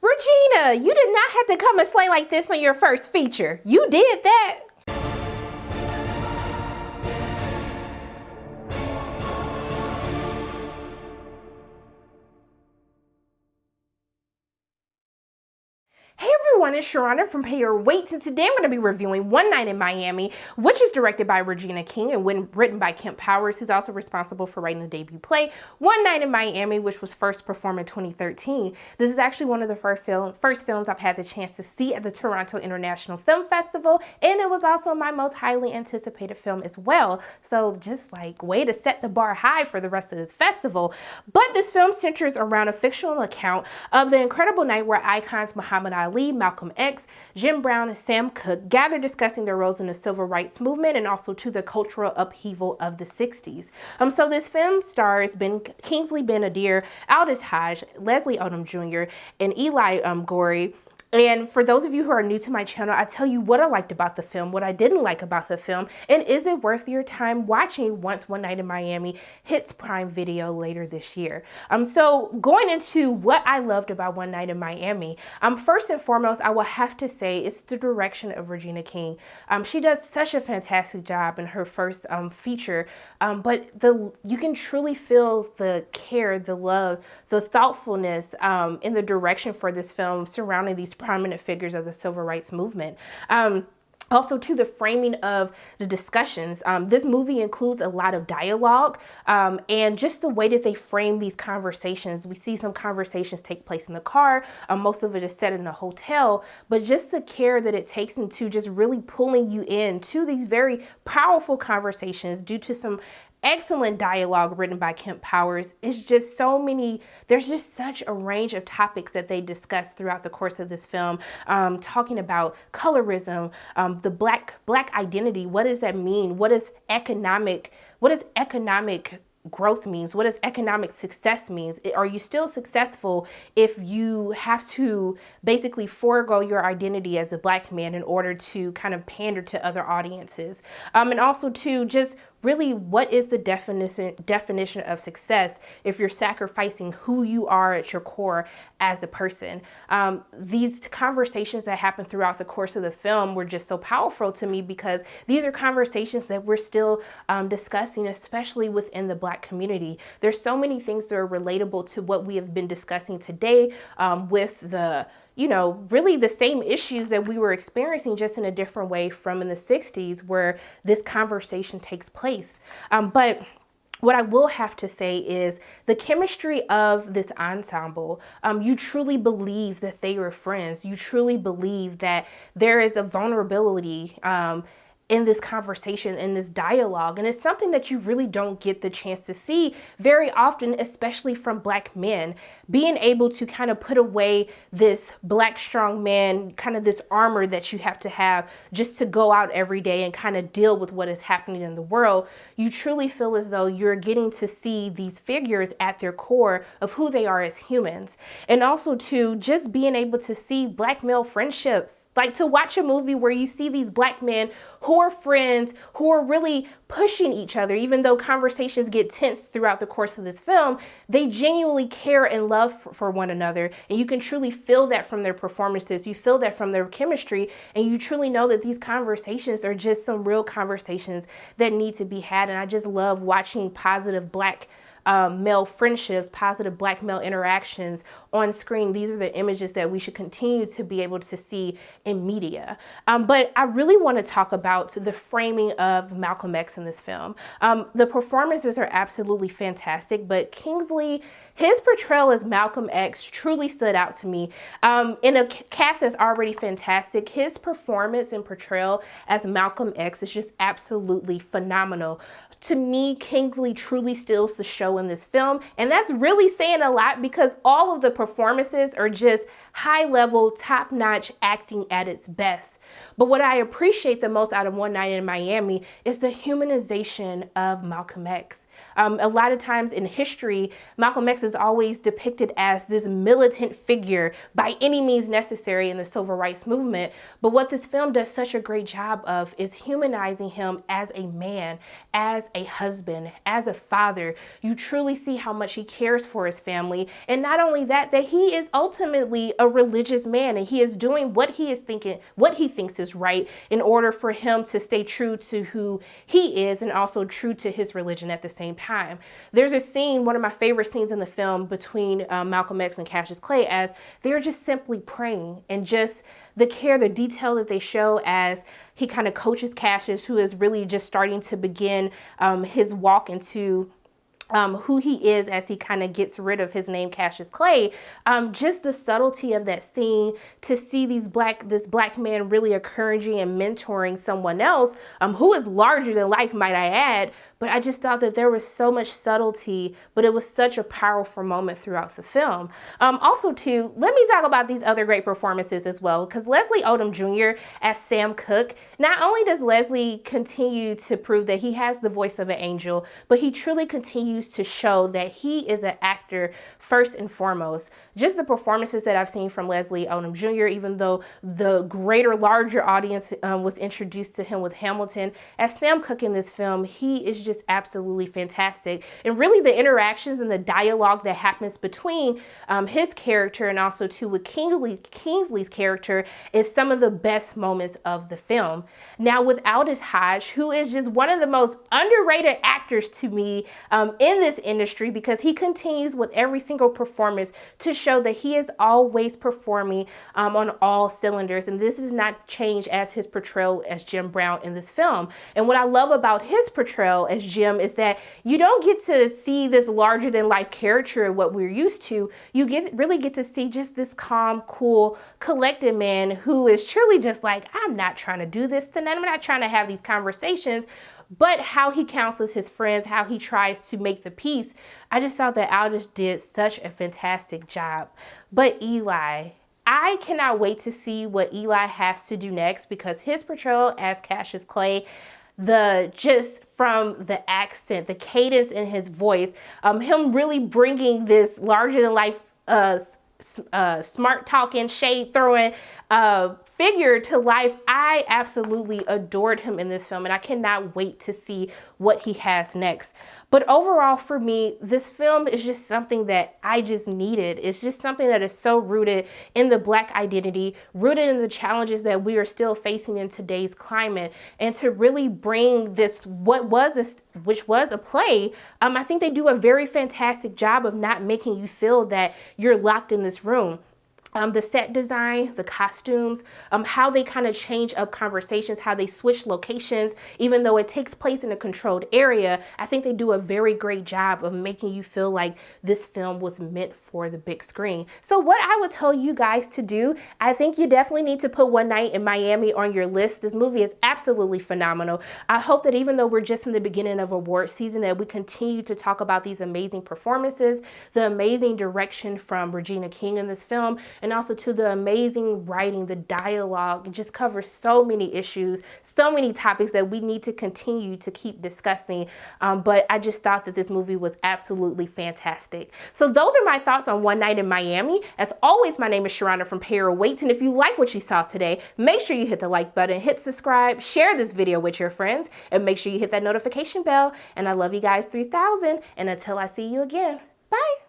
Regina, you did not have to come and slay like this on your first feature. You did that. Hey everyone, it's Sharona from Pay Your Weights, and today I'm going to be reviewing One Night in Miami, which is directed by Regina King and written by Kemp Powers, who's also responsible for writing the debut play, One Night in Miami, which was first performed in 2013. This is actually one of the first films I've had the chance to see at the Toronto International Film Festival, and it was also my most highly anticipated film as well. So just like way to set the bar high for the rest of this festival. But this film centers around a fictional account of the incredible night where icons Muhammad Ali, Malcolm X, Jim Brown, and Sam Cooke gather discussing their roles in the civil rights movement and also to the cultural upheaval of the 60s. So this film stars Kingsley Ben-Adir, Aldous Hodge, Leslie Odom Jr., and Eli Gorey. And for those of you who are new to my channel, I tell you what I liked about the film, what I didn't like about the film, and is it worth your time watching once One Night in Miami hits Prime Video later this year. So going into what I loved about One Night in Miami, first and foremost, I will have to say it's the direction of Regina King. She does such a fantastic job in her first feature, but you can truly feel the care, the love, the thoughtfulness in the direction for this film surrounding these prominent figures of the civil rights movement. Also to the framing of the discussions. This movie includes a lot of dialogue and just the way that they frame these conversations. We see some conversations take place in the car. Most of it is set in a hotel, but just the care that it takes into just really pulling you into these very powerful conversations due to some excellent dialogue written by Kemp Powers. It's just there's just such a range of topics that they discuss throughout the course of this film, talking about colorism, the black identity. What does that mean? What does economic growth means? What does economic success means? Are you still successful if you have to basically forego your identity as a black man in order to kind of pander to other audiences? And also to just really, what is the definition of success if you're sacrificing who you are at your core as a person? These conversations that happen throughout the course of the film were just so powerful to me because these are conversations that we're still discussing, especially within the Black community. There's so many things that are relatable to what we have been discussing today with the really the same issues that we were experiencing, just in a different way from in the 60s where this conversation takes place. But what I will have to say is the chemistry of this ensemble, you truly believe that they are friends. You truly believe that there is a vulnerability in this conversation, in this dialogue. And it's something that you really don't get the chance to see very often, especially from Black men. Being able to kind of put away this Black strong man, kind of this armor that you have to have just to go out every day and kind of deal with what is happening in the world. You truly feel as though you're getting to see these figures at their core of who they are as humans. And also to just being able to see Black male friendships, like to watch a movie where you see these Black men who are friends, who are really pushing each other, even though conversations get tense throughout the course of this film, they genuinely care and love for one another. And you can truly feel that from their performances. You feel that from their chemistry, and you truly know that these conversations are just some real conversations that need to be had. And I just love watching positive Black male friendships, positive Black male interactions on screen. These are the images that we should continue to be able to see in media. But I really want to talk about the framing of Malcolm X in this film. The performances are absolutely fantastic, but Kingsley, his portrayal as Malcolm X truly stood out to me. In a cast that's already fantastic, his performance and portrayal as Malcolm X is just absolutely phenomenal. To me, Kingsley truly steals the show in this film, and that's really saying a lot because all of the performances are just high-level, top-notch acting at its best. But what I appreciate the most out of One Night in Miami is the humanization of Malcolm X. A lot of times in history, Malcolm X is always depicted as this militant figure by any means necessary in the civil rights movement. But what this film does such a great job of is humanizing him as a man, as a husband, as a father. You truly see how much he cares for his family. And not only that, that he is ultimately a religious man, and he is doing what he thinks is right in order for him to stay true to who he is and also true to his religion at the same time. There's a scene, one of my favorite scenes in the film, between Malcolm X and Cassius Clay, as they're just simply praying, and just the care, the detail that they show as he kind of coaches Cassius, who is really just starting to begin his walk into who he is as he kind of gets rid of his name Cassius Clay. Just the subtlety of that scene, to see this black man really encouraging and mentoring someone else who is larger than life, might I add. But I just thought that there was so much subtlety, but it was such a powerful moment throughout the film. Also too, let me talk about these other great performances as well, because Leslie Odom Jr. as Sam Cooke, not only does Leslie continue to prove that he has the voice of an angel, but he truly continues to show that he is an actor first and foremost. Just the performances that I've seen from Leslie Odom Jr., even though the larger audience was introduced to him with Hamilton, as Sam Cooke in this film, he is just absolutely fantastic. And really the interactions and the dialogue that happens between his character and also too with Kingsley's character is some of the best moments of the film. Now with Aldous Hodge, who is just one of the most underrated actors to me in this industry, because he continues with every single performance to show that he is always performing on all cylinders, and this is not changed as his portrayal as Jim Brown in this film. And what I love about his portrayal as Jim is that you don't get to see this larger than life character, what we're used to. You really get to see just this calm, cool, collected man who is truly just like, I'm not trying to do this tonight, I'm not trying to have these conversations, but how he counsels his friends, how he tries to make the peace. I just thought that Aldous did such a fantastic job. But Eli, I cannot wait to see what Eli has to do next, because his portrayal as Cassius Clay, just from the accent, the cadence in his voice, him really bringing this larger than life, smart talking, shade throwing figure to life. I absolutely adored him in this film, and I cannot wait to see what he has next. But overall for me, this film is just something that I just needed. It's just something that is so rooted in the Black identity, rooted in the challenges that we are still facing in today's climate, and to really bring this, which was a play, I think they do a very fantastic job of not making you feel that you're locked in this room. The set design, the costumes, how they kind of change up conversations, how they switch locations, even though it takes place in a controlled area, I think they do a very great job of making you feel like this film was meant for the big screen. So what I would tell you guys to do, I think you definitely need to put One Night in Miami on your list. This movie is absolutely phenomenal. I hope that even though we're just in the beginning of award season, that we continue to talk about these amazing performances, the amazing direction from Regina King in this film, and also to the amazing writing, the dialogue. It just covers so many issues, so many topics that we need to continue to keep discussing. But I just thought that this movie was absolutely fantastic. So those are my thoughts on One Night in Miami. As always, my name is Sharronda from Pay Your Weights, and if you like what you saw today, make sure you hit the like button, hit subscribe, share this video with your friends, and make sure you hit that notification bell. And I love you guys 3000, and until I see you again, bye.